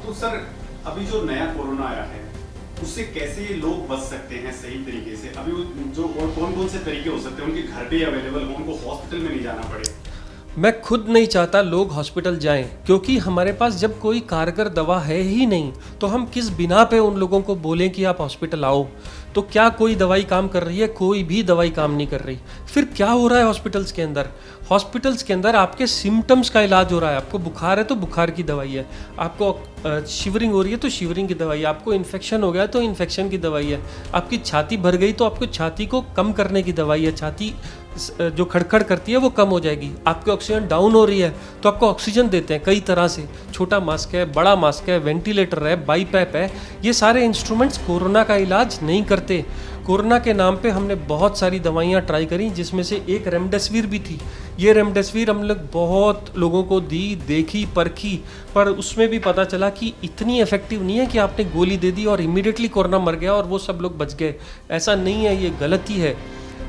तो सर अभी जो नया कोरोना आया है उससे कैसे लोग बच सकते हैं सही तरीके से? अभी जो और कौन कौन से तरीके हो सकते हैं उनके घर पे अवेलेबल हो, उनको हॉस्पिटल में नहीं जाना पड़े? मैं खुद नहीं चाहता लोग हॉस्पिटल जाएं, क्योंकि हमारे पास जब कोई कारगर दवा है ही नहीं तो हम किस बिना पे उन लोगों को बोलें कि आप हॉस्पिटल आओ। तो क्या कोई दवाई काम कर रही है? कोई भी दवाई काम नहीं कर रही। फिर क्या हो रहा है हॉस्पिटल्स के अंदर? हॉस्पिटल्स के अंदर आपके सिम्टम्स का इलाज हो रहा है। आपको बुखार है तो बुखार की दवाई है, आपको शिवरिंग हो रही है तो शिवरिंग की दवाई है, आपको इन्फेक्शन हो गया तो इन्फेक्शन की दवाई है, आपकी छाती भर गई तो आपको छाती को कम करने की दवाई है, छाती जो खड़खड़ करती है वो कम हो जाएगी, आपकी ऑक्सीजन डाउन हो रही है तो आपको ऑक्सीजन देते हैं कई तरह से, छोटा मास्क है, बड़ा मास्क है, वेंटिलेटर है, बाईपैप है। ये सारे इंस्ट्रूमेंट्स कोरोना का इलाज नहीं करते। कोरोना के नाम पे हमने बहुत सारी दवाइयाँ ट्राई करी, जिसमें से एक रेमडेसिविर भी थी। ये रेमडेसिविर हम लोग बहुत लोगों को दी, देखी, परखी, पर उसमें भी पता चला कि इतनी इफेक्टिव नहीं है कि आपने गोली दे दी और इमीडिएटली कोरोना मर गया और वो सब लोग बच गए। ऐसा नहीं है, ये गलती है।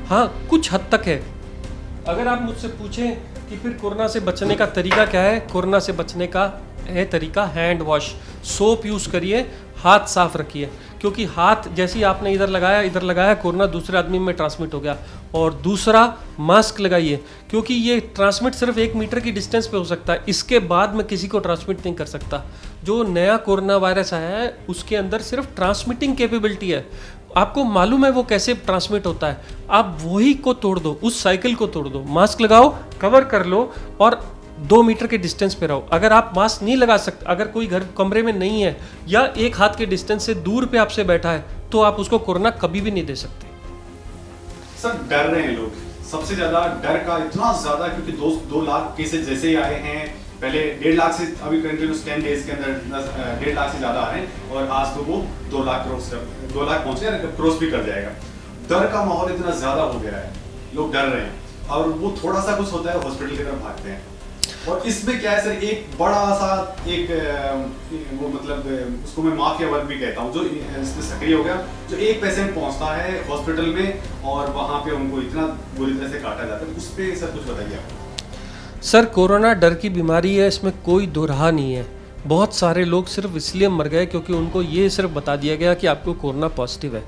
हाँ, कुछ हद तक है। अगर आप मुझसे पूछें कि फिर कोरोना से बचने का तरीका क्या है, कोरोना से बचने का है तरीका हैंड वॉश। सोप यूज़ करिए, हाथ साफ रखिए, क्योंकि हाथ जैसे ही आपने इधर लगाया कोरोना दूसरे आदमी में ट्रांसमिट हो गया। और दूसरा, मास्क लगाइए, क्योंकि ये ट्रांसमिट सिर्फ 1 मीटर की डिस्टेंस पे हो सकता है, इसके बाद में किसी को ट्रांसमिट नहीं कर सकता। जो नया कोरोना वायरस आया है उसके अंदर सिर्फ ट्रांसमिटिंग कैपेबिलिटी है। आपको मालूम है वो कैसे ट्रांसमिट होता है, आप वही को तोड़ दो, उस साइकिल को तोड़ दो। मास्क लगाओ, कवर कर लो और 2 मीटर के डिस्टेंस पे रहो। अगर आप मास्क नहीं लगा सकते, अगर कोई घर कमरे में नहीं है या 1 हाथ के डिस्टेंस से दूर पे आपसे बैठा है, तो आप उसको कोरोना कभी भी नहीं दे सकते। सर डर रहे हैं लोग, सबसे ज्यादा डर का इतना ज्यादा, क्योंकि 2 लाख केसेस जैसे ही आए हैं, पहले 1.5 लाख से अभी कंटिन्यूस 10 डेज के अंदर 1.5 लाख से ज्यादा आ रहे हैं और आज तो वो 2 लाख पहुंचे, क्रॉस भी कर जाएगा। डर का माहौल इतना ज्यादा हो गया है, लोग डर रहे हैं और वो थोड़ा सा कुछ होता है हॉस्पिटल की तरफ भागते हैं। और इसमें क्या है सर, एक बड़ा सा वो मतलब उसको मैं माफिया वर्ग भी कहता हूँ, जो इसमें सक्रिय हो गया। जो एक पेशेंट पहुंचता है हॉस्पिटल में और वहां पे उनको इतना बुरी तरह से काटा जाता है, उस पर सर कुछ बताइए आप। सर, कोरोना डर की बीमारी है, इसमें कोई दुरहा नहीं है। बहुत सारे लोग सिर्फ इसलिए मर गए क्योंकि उनको ये सिर्फ बता दिया गया कि आपको कोरोना पॉजिटिव है।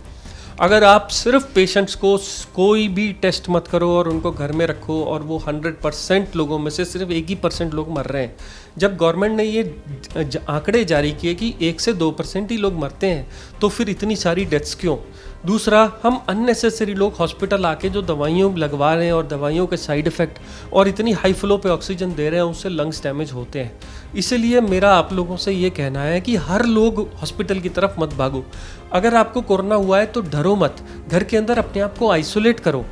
अगर आप सिर्फ पेशेंट्स को कोई भी टेस्ट मत करो और उनको घर में रखो और वो 100% लोगों में से सिर्फ 1% लोग मर रहे हैं। जब गवर्नमेंट ने ये आंकड़े जारी किए कि 1 से 2% ही लोग मरते हैं, तो फिर इतनी सारी डेथ्स क्यों? दूसरा, हम अननेसेसरी लोग हॉस्पिटल आके जो दवाइयों लगवा रहे हैं और दवाइयों के साइड इफ़ेक्ट और इतनी हाई फ्लो पे ऑक्सीजन दे रहे हैं, उससे लंग्स डैमेज होते हैं। इसीलिए मेरा आप लोगों से ये कहना है कि हर लोग हॉस्पिटल की तरफ मत भागो। अगर आपको कोरोना हुआ है तो डरो मत, घर के अंदर अपने आप को आइसोलेट करो।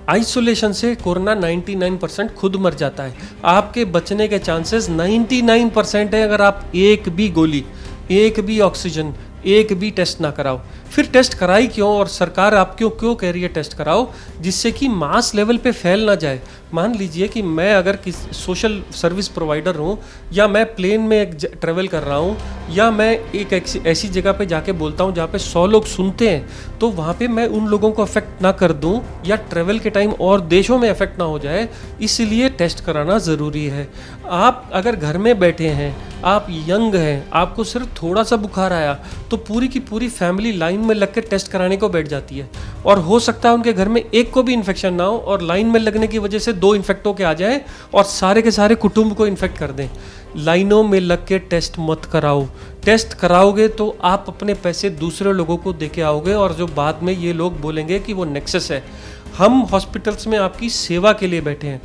आइसोलेशन से कोरोना 99% खुद मर जाता है। आपके बचने के चांसेस 99% है अगर आप एक भी गोली, एक भी ऑक्सीजन, एक भी टेस्ट ना कराओ। फिर टेस्ट कराई क्यों? और सरकार आप क्यों कह रही है टेस्ट कराओ? जिससे कि मास लेवल पे फैल ना जाए। मान लीजिए कि मैं अगर किसी सोशल सर्विस प्रोवाइडर हूँ, या मैं प्लेन में ट्रेवल कर रहा हूँ, या मैं एक ऐसी जगह पे जाके बोलता हूँ जहाँ पे 100 लोग सुनते हैं, तो वहाँ पे मैं उन लोगों को अफेक्ट ना कर दूँ या ट्रेवल के टाइम और देशों में अफेक्ट ना हो जाए, इसलिए टेस्ट कराना ज़रूरी है। आप अगर घर में बैठे हैं, आप यंग हैं, आपको सिर्फ थोड़ा सा बुखार आया तो पूरी की पूरी फैमिली लाइन में लग के टेस्ट कराने को बैठ जाती है, और हो सकता है उनके घर में एक को भी इन्फेक्शन ना हो और लाइन में लगने की वजह से 2 इन्फेक्ट होके आ जाए और सारे के सारे कुटुंब को इन्फेक्ट कर दें। लाइनों में लग के टेस्ट मत कराओ। टेस्ट कराओगे तो आप अपने पैसे दूसरे लोगों को देके आओगे और जो बाद में ये लोग बोलेंगे कि वो नेक्सस है। हम हॉस्पिटल्स में आपकी सेवा के लिए बैठे हैं,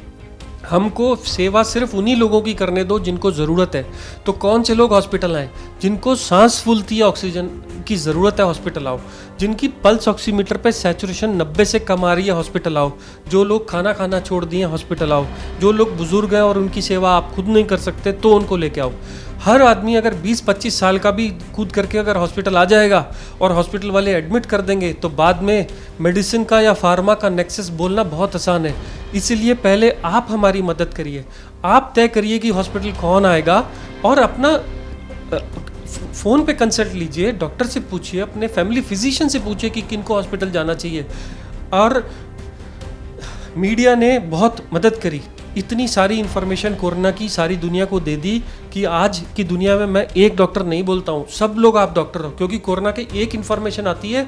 हमको सेवा सिर्फ उन्हीं लोगों की करने दो जिनको ज़रूरत है। तो कौन से लोग हॉस्पिटल आएँ? जिनको सांस फूलती है, ऑक्सीजन की ज़रूरत है, हॉस्पिटल आओ। जिनकी पल्स ऑक्सीमीटर पे सैचुरेशन 90 से कम आ रही है, हॉस्पिटल आओ। जो लोग खाना खाना छोड़ दिए, हॉस्पिटल आओ। जो लोग बुजुर्ग हैं और उनकी सेवा आप खुद नहीं कर सकते, तो उनको लेके आओ। हर आदमी अगर 20-25 साल का भी कूद करके अगर हॉस्पिटल आ जाएगा और हॉस्पिटल वाले एडमिट कर देंगे, तो बाद में मेडिसिन का या फार्मा का नेक्सस बोलना बहुत आसान है। इसीलिए पहले आप हमारी मदद करिए। आप तय करिए कि हॉस्पिटल कौन आएगा और अपना फ़ोन पे कंसल्ट लीजिए, डॉक्टर से पूछिए, अपने फैमिली फिजिशियन से पूछिए कि किनको हॉस्पिटल जाना चाहिए। और मीडिया ने बहुत मदद करी, इतनी सारी इन्फॉर्मेशन कोरोना की सारी दुनिया को दे दी कि आज की दुनिया में मैं एक डॉक्टर नहीं बोलता हूँ, सब लोग आप डॉक्टर हो, क्योंकि कोरोना के एक इन्फॉर्मेशन आती है,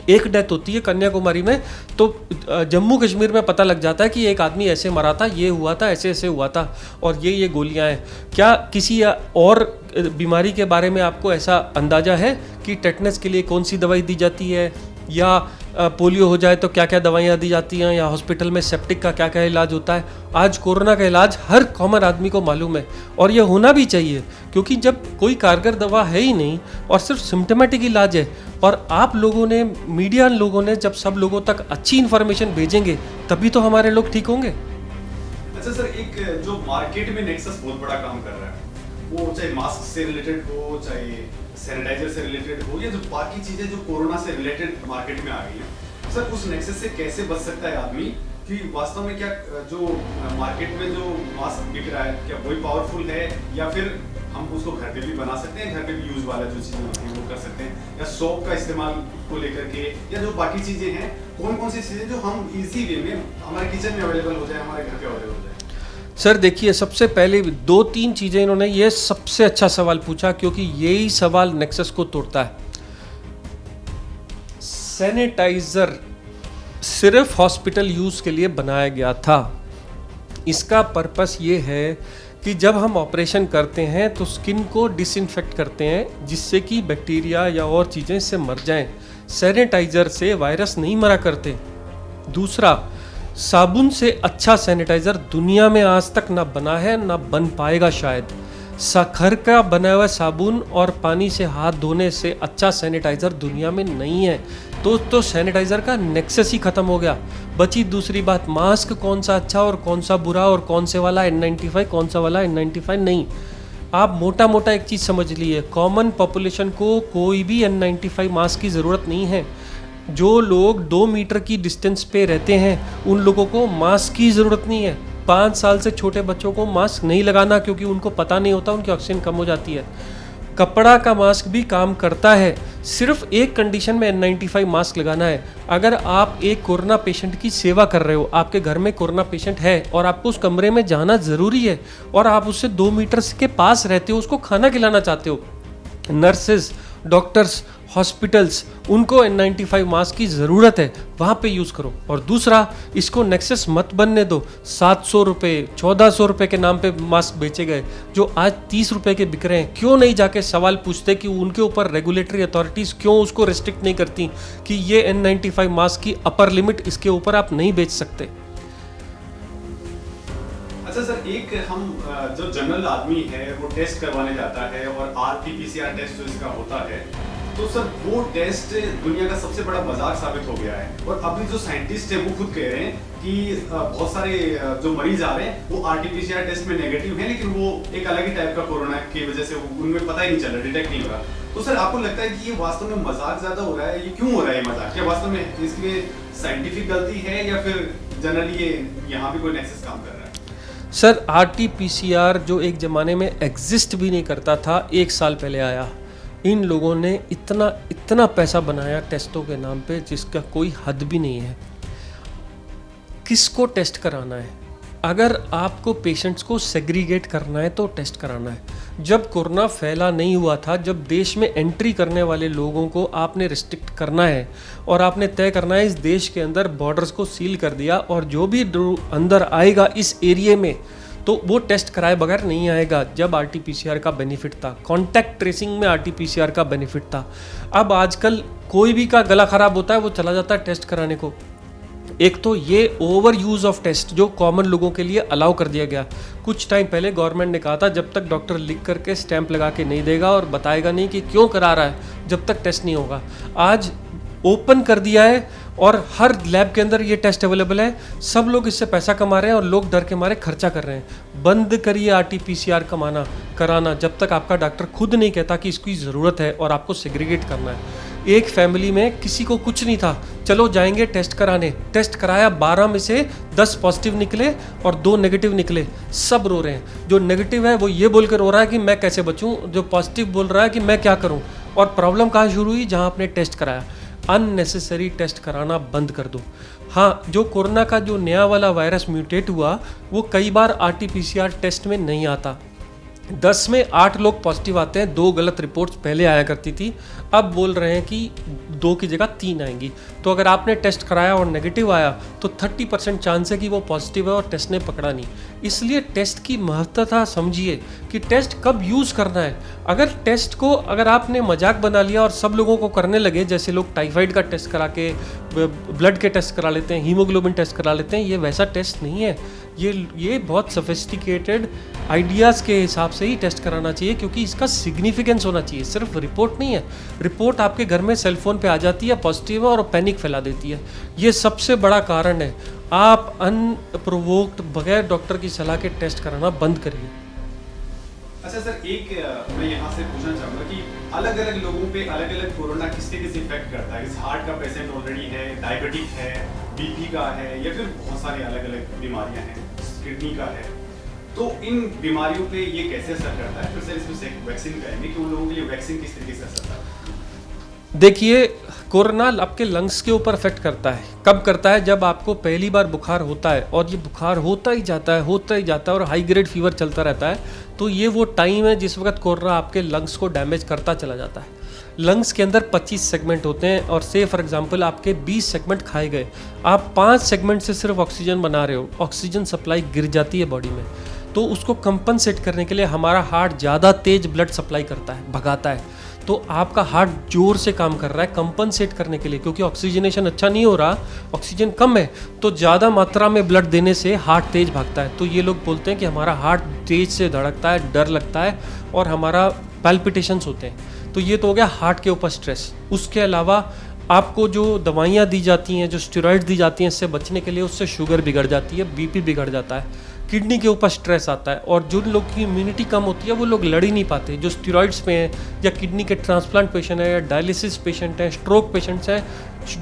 एक डेथ होती है कन्याकुमारी में, तो जम्मू कश्मीर में पता लग जाता है कि एक आदमी ऐसे मरा था, ये हुआ था, ऐसे ऐसे हुआ था, और ये गोलियां हैं। क्या किसी और बीमारी के बारे में आपको ऐसा अंदाजा है कि टेटनस के लिए कौन सी दवाई दी जाती है, या पोलियो हो जाए तो क्या क्या दवाइयाँ दी जाती हैं, या हॉस्पिटल में सेप्टिक का क्या क्या इलाज होता है? आज कोरोना का इलाज हर कॉमन आदमी को मालूम है, और यह होना भी चाहिए, क्योंकि जब कोई कारगर दवा है ही नहीं और सिर्फ सिम्टोमेटिक इलाज है, और आप लोगों ने, मीडिया लोगों ने जब सब लोगों तक अच्छी इन्फॉर्मेशन भेजेंगे तभी तो हमारे लोग ठीक होंगे। अच्छा सर, एक जो मार्केट में नेक्सस बहुत बड़ा काम कर रहा है, वो चाहे मास्क से रिलेटेड हो, चाहे सैनिटाइजर से रिलेटेड हो, या जो बाकी चीजें जो कोरोना से रिलेटेड मार्केट में आ गई है, सर उस नेक्सस से कैसे बच सकता है आदमी? कि वास्तव में क्या जो मार्केट में जो मास्क बिक रहा है, क्या वही पावरफुल है, या फिर हम उसको घर पे भी बना सकते हैं, घर पे भी यूज वाला जो चीजें होती हैं वो कर सकते हैं, या सोप का इस्तेमाल को लेकर के, या जो बाकी चीजें हैं, कौन कौन सी चीजें जो हम इजी वे में हमारे किचन में अवेलेबल हो जाए, हमारे घर पे अवेलेबल हो जाए? सर देखिए, सबसे पहले 2-3 चीज़ें इन्होंने ये सबसे अच्छा सवाल पूछा, क्योंकि यही सवाल नेक्सस को तोड़ता है। सैनिटाइजर सिर्फ हॉस्पिटल यूज़ के लिए बनाया गया था। इसका पर्पस ये है कि जब हम ऑपरेशन करते हैं तो स्किन को डिसइंफेक्ट करते हैं, जिससे कि बैक्टीरिया या और चीज़ें इससे मर जाएं। सैनिटाइजर से वायरस नहीं मरा करते। दूसरा, साबुन से अच्छा सैनिटाइज़र दुनिया में आज तक ना बना है, ना बन पाएगा शायद। घर का बना हुआ साबुन और पानी से हाथ धोने से अच्छा सैनिटाइज़र दुनिया में नहीं है। तो सैनिटाइज़र का नेक्सस ही ख़त्म हो गया। बची दूसरी बात, मास्क कौन सा अच्छा और कौन सा बुरा, और कौन से वाला N95 कौन सा वाला N95 नहीं। आप मोटा मोटा एक चीज़ समझ लीजिए, कॉमन पॉपुलेशन को कोई भी N95 मास्क की ज़रूरत नहीं है। जो लोग 2 मीटर की डिस्टेंस पे रहते हैं उन लोगों को मास्क की ज़रूरत नहीं है। 5 साल से छोटे बच्चों को मास्क नहीं लगाना, क्योंकि उनको पता नहीं होता, उनकी ऑक्सीजन कम हो जाती है। कपड़ा का मास्क भी काम करता है, सिर्फ एक कंडीशन में N95 मास्क लगाना है। अगर आप एक कोरोना पेशेंट की सेवा कर रहे हो, आपके घर में कोरोना पेशेंट है और आपको उस कमरे में जाना ज़रूरी है, और आप उससे 2 मीटर के पास रहते हो, उसको खाना खिलाना चाहते हो, नर्सेज, डॉक्टर्स, हॉस्पिटल्स, उनको N95 मास्क की ज़रूरत है, वहाँ पे यूज़ करो। और दूसरा, इसको नेक्सस मत बनने दो। 700 रुपये, 1400 रुपये के नाम पे मास्क बेचे गए, जो आज 30 रुपये के बिक रहे हैं। क्यों नहीं जाके सवाल पूछते कि उनके ऊपर रेगुलेटरी अथॉरिटीज़ क्यों उसको रिस्ट्रिक्ट नहीं करती कि ये N95 मास्क की अपर लिमिट, इसके ऊपर आप नहीं बेच सकते। अच्छा सर, एक हम जो जनरल आदमी है वो टेस्ट करवाने जाता है, और RT-PCR टेस्ट जो इसका होता है, तो सर वो टेस्ट दुनिया का सबसे बड़ा मजाक साबित हो गया है। और अभी जो साइंटिस्ट है वो खुद कह रहे हैं कि बहुत सारे जो मरीज आ रहे हैं वो RT-PCR टेस्ट में नेगेटिव है, लेकिन वो एक अलग ही टाइप का कोरोना की वजह से उनमें पता ही नहीं चल रहा, डिटेक्ट नहीं हो रहा। तो सर आपको लगता है कि ये वास्तव में मजाक ज्यादा हो रहा है? ये क्यों हो रहा है मजाक? क्या वास्तव में इसमें साइंटिफिक गलती है, या फिर जनरली ये यहाँ भी कोई नेक्सस काम कर रहा है? सर RT-PCR जो एक ज़माने में एग्जिस्ट भी नहीं करता था, 1 साल पहले आया। इन लोगों ने इतना पैसा बनाया टेस्टों के नाम पे, जिसका कोई हद भी नहीं है। किसको टेस्ट कराना है? अगर आपको पेशेंट्स को सेग्रीगेट करना है तो टेस्ट कराना है। जब कोरोना फैला नहीं हुआ था, जब देश में एंट्री करने वाले लोगों को आपने रिस्ट्रिक्ट करना है और आपने तय करना है, इस देश के अंदर बॉर्डर्स को सील कर दिया, और जो भी अंदर आएगा इस एरिए में तो वो टेस्ट कराए बगैर नहीं आएगा। जब RT-PCR का बेनिफिट था, कॉन्टैक्ट ट्रेसिंग में RT-PCR का बेनिफिट था। अब आजकल कोई भी का गला खराब होता है, वो चला जाता है टेस्ट कराने को। एक तो ये ओवर यूज़ ऑफ टेस्ट जो कॉमन लोगों के लिए अलाउ कर दिया गया। कुछ टाइम पहले गवर्नमेंट ने कहा था जब तक डॉक्टर लिख करके स्टैंप लगा के नहीं देगा और बताएगा नहीं कि क्यों करा रहा है, जब तक टेस्ट नहीं होगा। आज ओपन कर दिया है और हर लैब के अंदर ये टेस्ट अवेलेबल है। सब लोग इससे पैसा कमा रहे हैं और लोग डर के मारे खर्चा कर रहे हैं। बंद करिए RT-PCR कराना जब तक आपका डॉक्टर खुद नहीं कहता कि इसकी ज़रूरत है और आपको सेग्रीगेट करना है। एक फैमिली में किसी को कुछ नहीं था, चलो जाएंगे टेस्ट कराने, टेस्ट कराया, 12 में से 10 पॉजिटिव निकले और 2 नेगेटिव निकले। सब रो रहे हैं। जो नेगेटिव है वो ये बोल कर रो रहा है कि मैं कैसे बचूं, जो पॉजिटिव बोल रहा है कि मैं क्या करूं। और प्रॉब्लम कहाँ शुरू हुई? जहां आपने टेस्ट कराया। अननेसेसरी टेस्ट कराना बंद कर दो। हाँ, जो कोरोना का जो नया वाला वायरस म्यूटेट हुआ वो कई बार RT-PCR टेस्ट में नहीं आता। 10 में 8 लोग पॉजिटिव आते हैं, 2 गलत रिपोर्ट्स पहले आया करती थी, अब बोल रहे हैं कि 2 की जगह 3 आएंगी। तो अगर आपने टेस्ट कराया और नेगेटिव आया तो 30% चांस है कि वो पॉजिटिव है और टेस्ट ने पकड़ा नहीं। इसलिए टेस्ट की महत्वता समझिए कि टेस्ट कब यूज़ करना है। अगर टेस्ट को अगर आपने मजाक बना लिया और सब लोगों को करने लगे, जैसे लोग टाइफाइड का टेस्ट करा के ब्लड के टेस्ट करा लेते हैं, हीमोग्लोबिन टेस्ट करा लेते हैं, ये वैसा टेस्ट नहीं है। ये बहुत सोफिस्टिकेटेड आइडियाज़ के हिसाब से ही टेस्ट कराना चाहिए, क्योंकि इसका सिग्निफिकेंस होना चाहिए, सिर्फ रिपोर्ट नहीं है। रिपोर्ट आपके घर में सेलफोन पे आ जाती है, पॉजिटिव है, और पैनिक फैला देती है। ये सबसे बड़ा कारण है। आप अनप्रोवोक्ड बगैर डॉक्टर की सलाह के टेस्ट कराना बंद करिए। अच्छा सर, मैं यहाँ से पूछना चाहूँगा कि अलग अलग लोगों पे अलग अलग कोरोना किस इफेक्ट करता है। जैसे हार्ट का पेशेंट ऑलरेडी है, डायबिटिक है, बीपी का है, या फिर बहुत सारी अलग अलग बीमारियाँ हैं, किडनी का है, तो इन बीमारियों पे ये कैसे असर करता है? फिर से इसमें वैक्सीन करेंगे कि उन लोगों के लिए वैक्सीन किस तरीके से असर करता है? देखिए, कोरोना आपके लंग्स के ऊपर इफेक्ट करता है। कब करता है? जब आपको पहली बार बुखार होता है, और ये बुखार होता ही जाता है और हाई ग्रेड फीवर चलता रहता है, तो ये वो टाइम है जिस वक्त कोरोना आपके लंग्स को डैमेज करता चला जाता है। लंग्स के अंदर 25 सेगमेंट होते हैं, और से फॉर एग्जांपल आपके 20 सेगमेंट खाए गए, आप 5 सेगमेंट से सिर्फ ऑक्सीजन बना रहे हो, ऑक्सीजन सप्लाई गिर जाती है बॉडी में। तो उसको कंपनसेट करने के लिए हमारा हार्ट ज़्यादा तेज ब्लड सप्लाई करता है, भगाता है। तो आपका हार्ट जोर से काम कर रहा है कंपनसेट करने के लिए, क्योंकि ऑक्सीजनेशन अच्छा नहीं हो रहा, ऑक्सीजन कम है, तो ज़्यादा मात्रा में ब्लड देने से हार्ट तेज भागता है। तो ये लोग बोलते हैं कि हमारा हार्ट तेज से धड़कता है, डर लगता है, और हमारा पैल्पिटेशंस होते हैं। तो ये तो हो गया हार्ट के ऊपर स्ट्रेस। उसके अलावा आपको जो दवाइयाँ दी जाती हैं, जो स्टेरॉइड दी जाती हैं इससे बचने के लिए, उससे शुगर बिगड़ जाती है, बीपी बिगड़ जाता है, किडनी के ऊपर स्ट्रेस आता है, और जिन लोग की इम्यूनिटी कम होती है वो लोग लड़ ही नहीं पाते। जो स्टेरॉइड्स पे हैं, या किडनी के ट्रांसप्लांट पेशेंट है, या डायलिसिस पेशेंट है, स्ट्रोक पेशेंट्स हैं,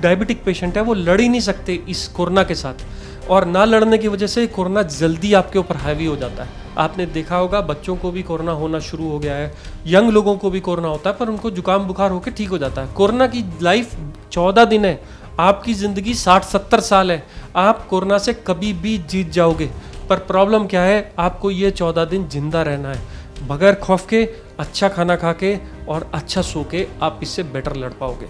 डायबिटिक पेशेंट है, वो लड़ ही नहीं सकते इस कोरोना के साथ। और ना लड़ने की वजह से कोरोना जल्दी आपके ऊपर हावी हो जाता है। आपने देखा होगा बच्चों को भी कोरोना होना शुरू हो गया है, यंग लोगों को भी कोरोना होता है, पर उनको जुकाम बुखार होकर ठीक हो जाता है। कोरोना की लाइफ 14 दिन है, आपकी ज़िंदगी 60-70 साल है। आप कोरोना से कभी भी जीत जाओगे, पर प्रॉब्लम क्या है? आपको ये 14 दिन जिंदा रहना है, बगैर खौफ के, अच्छा खाना खा के और अच्छा सो के आप इससे बेटर लड़ पाओगे।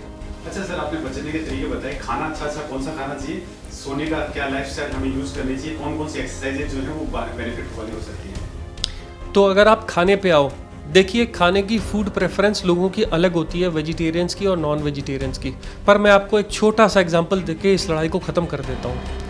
अच्छा सर, आपने बचने के तरीके बताए। खाना अच्छा कौन सा खाना चाहिए, सोने का क्या लाइफस्टाइल हमें यूज़ करनी चाहिए, कौन कौन सी एक्सरसाइजेज जो है वो बेनिफिट वाली हो सकती हैं? तो अगर आप खाने पे आओ, देखिए खाने की फूड प्रेफरेंस लोगों की अलग होती है, वेजिटेरियंस की और नॉन वेजिटेरियंस की। पर मैं आपको एक छोटा सा एग्जांपल देके इस लड़ाई को ख़त्म कर देता हूँ।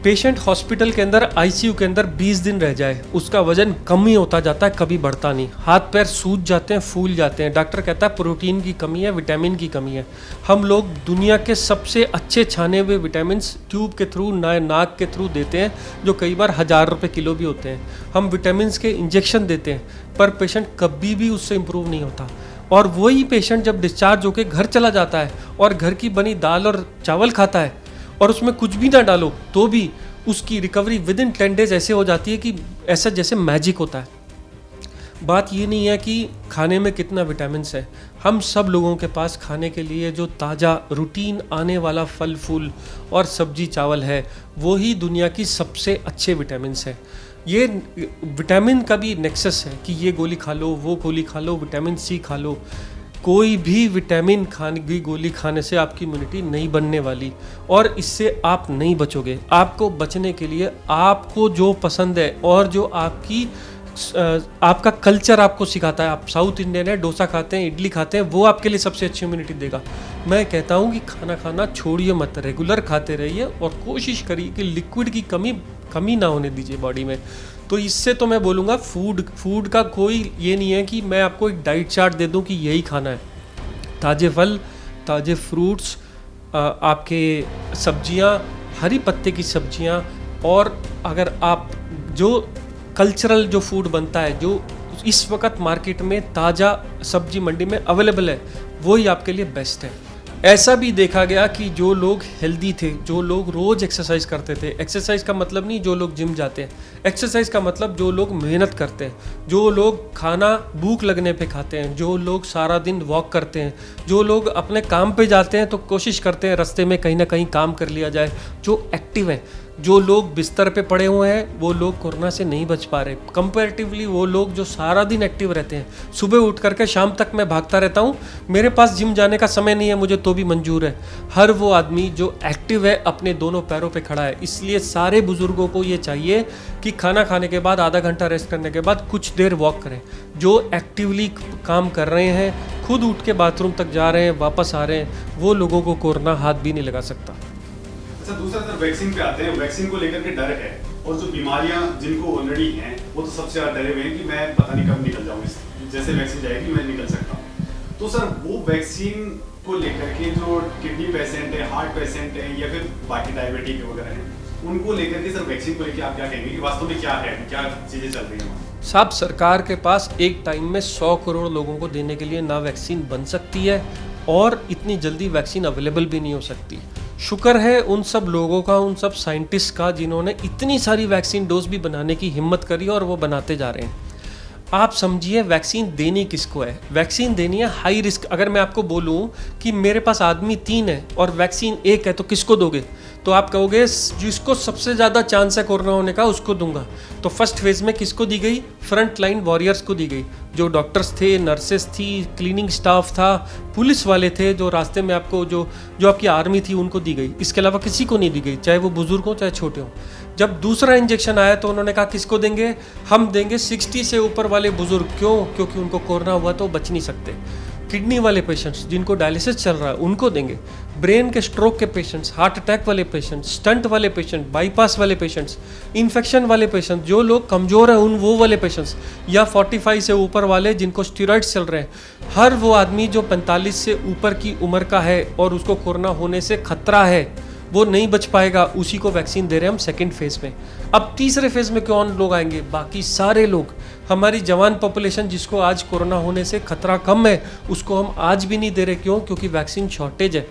पेशेंट हॉस्पिटल के अंदर आईसीयू के अंदर 20 दिन रह जाए, उसका वजन कम ही होता जाता है, कभी बढ़ता नहीं, हाथ पैर सूज जाते हैं, फूल जाते हैं। डॉक्टर कहता है प्रोटीन की कमी है, विटामिन की कमी है। हम लोग दुनिया के सबसे अच्छे छाने हुए विटामिन ट्यूब के थ्रू, नाक के थ्रू देते हैं, जो कई बार 1000 रुपये किलो भी होते हैं। हम विटामिन के इंजेक्शन देते हैं, पर पेशेंट कभी भी उससे इम्प्रूव नहीं होता। और वही पेशेंट जब डिस्चार्ज होकर घर चला जाता है और घर की बनी दाल और चावल खाता है और उसमें कुछ भी ना डालो, तो भी उसकी रिकवरी विद इन 10 डेज ऐसे हो जाती है कि ऐसा जैसे मैजिक होता है। बात ये नहीं है कि खाने में कितना विटामिन्स है। हम सब लोगों के पास खाने के लिए जो ताज़ा रूटीन आने वाला फल फूल और सब्जी चावल है, वो ही दुनिया की सबसे अच्छे विटामिन्स है। ये विटामिन का भी नेक्सस है कि ये गोली खा लो, वो गोली खा लो, विटामिन सी खा लो। कोई भी विटामिन खाने की गोली खाने से आपकी इम्यूनिटी नहीं बनने वाली, और इससे आप नहीं बचोगे। आपको बचने के लिए आपको जो पसंद है और जो आपका कल्चर आपको सिखाता है, आप साउथ इंडियन है, डोसा खाते हैं, इडली खाते हैं, वो आपके लिए सबसे अच्छी इम्यूनिटी देगा। मैं कहता हूँ कि खाना खाना छोड़िए मत, रेगुलर खाते रहिए और कोशिश करिए कि लिक्विड की कमी ना होने दीजिए बॉडी में। तो इससे तो मैं बोलूँगा फूड का कोई ये नहीं है कि मैं आपको एक डाइट चार्ट दे दूँ कि यही खाना है। ताज़े फल, ताज़े फ्रूट्स, आपके सब्जियाँ, हरी पत्ते की सब्जियाँ, और अगर आप जो कल्चरल जो फूड बनता है, जो इस वक्त मार्केट में ताज़ा सब्जी मंडी में अवेलेबल है, वही आपके लिए बेस्ट है। ऐसा भी देखा गया कि जो लोग हेल्दी थे, जो लोग रोज एक्सरसाइज करते थे, एक्सरसाइज का मतलब नहीं जो लोग जिम जाते हैं, एक्सरसाइज का मतलब जो लोग मेहनत करते हैं, जो लोग खाना भूख लगने पे खाते हैं, जो लोग सारा दिन वॉक करते हैं, जो लोग अपने काम पे जाते हैं तो कोशिश करते हैं रास्ते में कहीं ना कहीं काम कर लिया जाए, जो एक्टिव हैं, जो लोग बिस्तर पे पड़े हुए हैं वो लोग कोरोना से नहीं बच पा रहे। कंपैरेटिवली वो लोग जो सारा दिन एक्टिव रहते हैं, सुबह उठ करके शाम तक मैं भागता रहता हूँ, मेरे पास जिम जाने का समय नहीं है मुझे तो भी मंजूर है। हर वो आदमी जो एक्टिव है अपने दोनों पैरों पे खड़ा है। इसलिए सारे बुजुर्गों को ये चाहिए कि खाना खाने के बाद आधा घंटा रेस्ट करने के बाद कुछ देर वॉक करें। जो एक्टिवली काम कर रहे हैं, खुद उठ के बाथरूम तक जा रहे हैं, वापस आ रहे हैं, वो लोगों को कोरोना हाथ भी नहीं लगा सकता। अच्छा, दूसरा सर वैक्सीन पे आते हैं। वैक्सीन को लेकर के डर है, और जो बीमारियां जिनको ऑलरेडी हैं वो तो सबसे ज़्यादा डरे हुए हैं कि मैं पता नहीं कब निकल जाऊँ, जैसे वैक्सीन जाएगी मैं निकल सकता हूँ। तो सर वो वैक्सीन को लेकर के जो किडनी पेशेंट है, हार्ट पेशेंट है, या फिर बाकी डायबिटिक वगैरह हैं, उनको लेकर के सर वैक्सीन को लेकर आप क्या कहेंगे कि वास्तव में क्या है, क्या चीज़ें चल रही हैं? साहब, सरकार के पास एक टाइम में 100 करोड़ लोगों को देने के लिए ना वैक्सीन बन सकती है और इतनी जल्दी वैक्सीन अवेलेबल भी नहीं हो सकती। शुक्र है उन सब लोगों का, उन सब साइंटिस्ट का जिन्होंने इतनी सारी वैक्सीन डोज भी बनाने की हिम्मत करी और वो बनाते जा रहे हैं। आप समझिए वैक्सीन देनी किसको है? वैक्सीन देनी है हाई रिस्क। अगर मैं आपको बोलूं कि मेरे पास आदमी 3 है और वैक्सीन 1 है तो किसको दोगे? तो आप कहोगे जिसको सबसे ज़्यादा चांस है कोरोना होने का उसको दूंगा। तो फर्स्ट फेज़ में किसको दी गई? फ्रंट लाइन वॉरियर्स को दी गई, जो डॉक्टर्स थे, नर्सेस थी, क्लीनिंग स्टाफ था, पुलिस वाले थे, जो रास्ते में आपको जो आपकी आर्मी थी उनको दी गई। इसके अलावा किसी को नहीं दी गई, चाहे वो बुजुर्ग हो चाहे छोटे हों। जब दूसरा इंजेक्शन आया तो उन्होंने कहा किसको देंगे? हम देंगे 60 से ऊपर वाले बुजुर्ग। क्यों? क्योंकि उनको कोरोना हुआ तो बच नहीं सकते। किडनी वाले पेशेंट्स जिनको डायलिसिस चल रहा है उनको देंगे। ब्रेन के स्ट्रोक के पेशेंट्स, हार्ट अटैक वाले पेशेंट्स, स्टंट वाले पेशेंट, बाईपास वाले पेशेंट्स, इन्फेक्शन वाले पेशेंट, जो लोग कमज़ोर हैं उन वो वाले पेशेंट्स, या 45 से ऊपर वाले जिनको स्टेरॉइड्स चल रहे हैं। हर वो आदमी जो 45 से ऊपर की उम्र का है और उसको कोरोना होने से खतरा है, वो नहीं बच पाएगा, उसी को वैक्सीन दे रहे हैं हम सेकंड फेज़ में। अब तीसरे फेज़ में कौन लोग आएंगे? बाकी सारे लोग। हमारी जवान पॉपुलेशन जिसको आज कोरोना होने से खतरा कम है उसको हम आज भी नहीं दे रहे। क्यों? क्योंकि वैक्सीन शॉर्टेज है।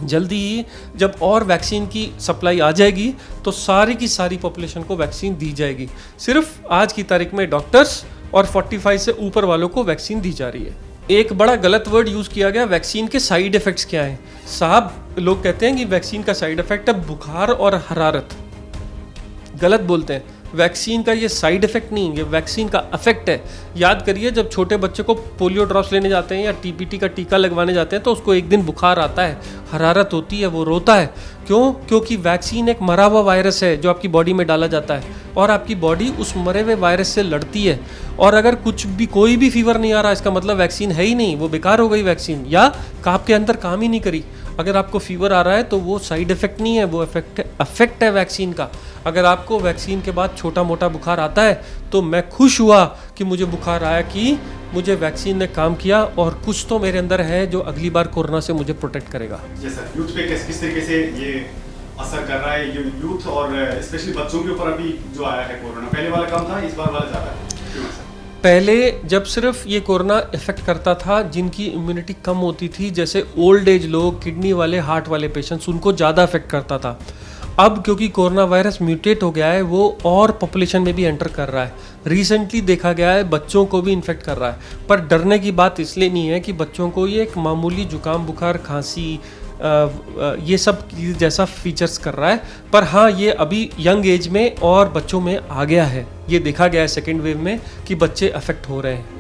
जल्दी ही जब और वैक्सीन की सप्लाई आ जाएगी तो सारी की सारी पॉपुलेशन को वैक्सीन दी जाएगी। सिर्फ आज की तारीख में डॉक्टर्स और 45 से ऊपर वालों को वैक्सीन दी जा रही है। एक बड़ा गलत वर्ड यूज़ किया गया, वैक्सीन के साइड इफ़ेक्ट्स क्या हैं? साहब, लोग कहते हैं कि वैक्सीन का साइड इफ़ेक्ट है बुखार और हरारत। गलत बोलते हैं। वैक्सीन का ये साइड इफ़ेक्ट नहीं, ये वैक्सीन का इफेक्ट है। याद करिए, जब छोटे बच्चे को पोलियो ड्रॉप्स लेने जाते हैं या टीपीटी का टीका लगवाने जाते हैं तो उसको एक दिन बुखार आता है, हरारत होती है, वो रोता है। क्यों? क्योंकि वैक्सीन एक मरा हुआ वायरस है जो आपकी बॉडी में डाला जाता है और आपकी बॉडी उस मरे हुए वायरस से लड़ती है। और अगर कोई भी फीवर नहीं आ रहा, इसका मतलब वैक्सीन है ही नहीं, वो बेकार हो गई वैक्सीन, या आपके अंदर काम ही नहीं करी। अगर आपको फीवर आ रहा है तो वो साइड इफ़ेक्ट नहीं है, वो इफेक्ट है वैक्सीन का। अगर आपको वैक्सीन के बाद छोटा मोटा बुखार आता है तो मैं खुश हुआ कि मुझे बुखार आया, कि मुझे वैक्सीन ने काम किया और कुछ तो मेरे अंदर है जो अगली बार कोरोना से मुझे प्रोटेक्ट करेगा। जी सर, यूथ पे किस तरीके से ये असर कर रहा है, ये यूथ और स्पेशली बच्चों के ऊपर अभी जो आया है कोरोना? पहले वाला कम था, इस बार वाला ज़्यादा है, क्यों सर? पहले जब सिर्फ ये कोरोना इफेक्ट करता था जिनकी इम्यूनिटी कम होती थी, जैसे ओल्ड एज लोग, किडनी वाले, हार्ट वाले पेशेंट्स, उनको ज़्यादा इफेक्ट करता था। अब क्योंकि कोरोना वायरस म्यूटेट हो गया है, वो और पॉपुलेशन में भी एंटर कर रहा है। रिसेंटली देखा गया है बच्चों को भी इन्फेक्ट कर रहा है। पर डरने की बात इसलिए नहीं है कि बच्चों को ये एक मामूली जुकाम, बुखार, खांसी, ये सब जैसा फीचर्स कर रहा है। पर हाँ, ये अभी यंग एज में और बच्चों में आ गया है। ये देखा गया है सेकेंड वेव में कि बच्चे अफेक्ट हो रहे हैं।